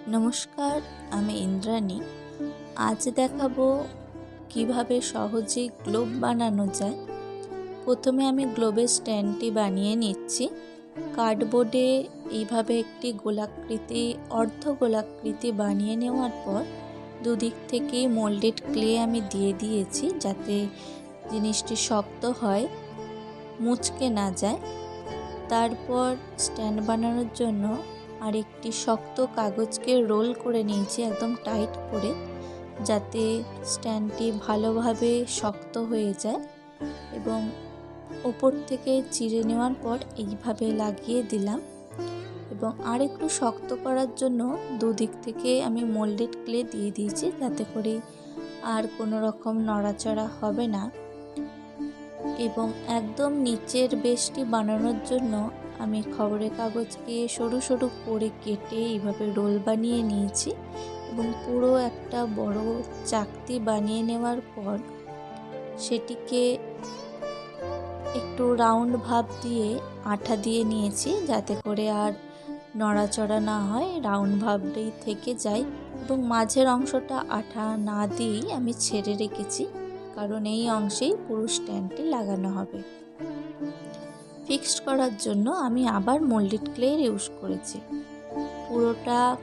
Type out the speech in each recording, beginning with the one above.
নমস্কার, আমি ইন্দ্রাণী। আজ দেখাবো কিভাবে সহজে গ্লোব বানানো যায়। প্রথমে আমি গ্লোবের স্ট্যান্ডটি বানিয়ে নিচ্ছি। কার্ডবোর্ডে এইভাবে একটি গোলাকৃতি অর্ধ গোলাকৃতি বানিয়ে নেওয়ার পর দুদিক থেকে মোল্ডেড ক্লে আমি দিয়ে দিয়েছি, যাতে জিনিসটি শক্ত হয়, মুচকে না যায়। তারপর স্ট্যান্ড বানানোর জন্য আরেকটি শক্ত কাগজকে রোল করে নিয়েছি একদম টাইট করে, যাতে স্ট্যান্ডটি ভালোভাবে শক্ত হয়ে যায়। এবং ওপর থেকে চিড়ে নেওয়ার পর এইভাবে লাগিয়ে দিলাম। এবং আর একটু শক্ত করার জন্য দুদিক থেকে আমি মোল্ডেড ক্লে দিয়ে দিয়েছি, যাতে করে আর কোনো রকম নড়াচড়া হবে না। এবং একদম নিচের বেসটি বানানোর জন্য আমি খবরের কাগজকে সরু সরু করে কেটে এইভাবে রোল বানিয়ে নিয়েছি। এবং পুরো একটা বড় চাকতি বানিয়ে নেওয়ার পর সেটিকে একটু রাউন্ড ভাব দিয়ে আঠা দিয়ে নিয়েছি, যাতে করে আর নড়াচড়া না হয়, রাউন্ড ভাবটাই থেকে যায়। এবং মাঝের অংশটা আঠা না দিয়েই আমি ছেড়ে রেখেছি, কারণ এই অংশেই পুরো স্ট্যান্ডটি লাগানো হবে। ফিক্সড করার জন্য আমি আবার মোল্ডেড ক্লে ইউজ করেছি। পুরোটা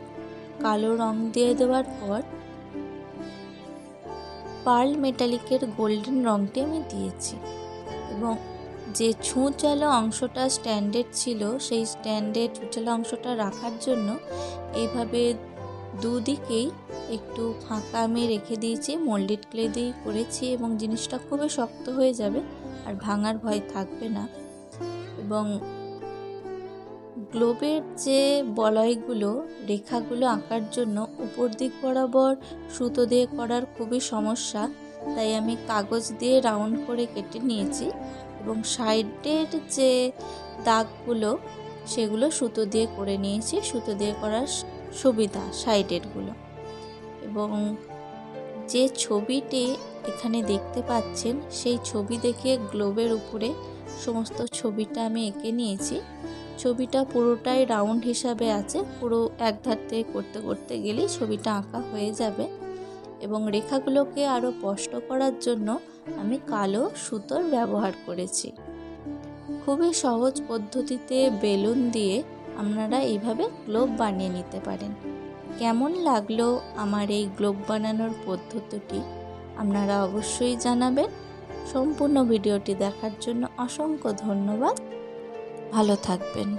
কালো রং দিয়ে দেওয়ার পর পার্ল মেটালিকের গোল্ডেন রংটি আমি দিয়েছি। এবং যে ছুঁচালো অংশটা স্ট্যান্ডের ছিল, সেই স্ট্যান্ডের ছুঁচালো অংশটা রাখার জন্য এইভাবে দুদিকেই একটু ফাঁকা আমি রেখে দিয়েছি, মোল্ডেড ক্লে দিয়ে করেছি। এবং জিনিসটা খুবই শক্ত হয়ে যাবে, আর ভাঙার ভয় থাকবে না। এবং গ্লোবের যে বলয়গুলো, রেখাগুলো আঁকার জন্য উপর দিক বরাবর সুতো দিয়ে করার খুবই সমস্যা, তাই আমি কাগজ দিয়ে রাউন্ড করে কেটে নিয়েছি। এবং সাইডের যে দাগগুলো, সেগুলো সুতো দিয়ে করে নিয়েছি, সুতো দিয়ে করার সুবিধা সাইডেরগুলো। এবং যে ছবিটি এখানে দেখতে পাচ্ছেন, সেই ছবি দেখে গ্লোবের উপরে সমস্ত ছবিটা আমি এঁকে নিয়েছি। ছবিটা পুরোটাই রাউন্ড হিসাবে আছে, পুরো এক ধার থেকে করতে করতে গেলেই ছবিটা আঁকা হয়ে যাবে। এবং রেখাগুলোকে আরও স্পষ্ট করার জন্য আমি কালো সুতোর ব্যবহার করেছি। খুবই সহজ পদ্ধতিতে বেলুন দিয়ে আপনারা এইভাবে গ্লোব বানিয়ে নিতে পারেন। কেমন লাগলো আমার এই গ্লোব বানানোর পদ্ধতিটি আপনারা অবশ্যই জানাবেন। সম্পূর্ণ ভিডিওটি দেখার জন্য অসংখ্য ধন্যবাদ। ভালো থাকবেন।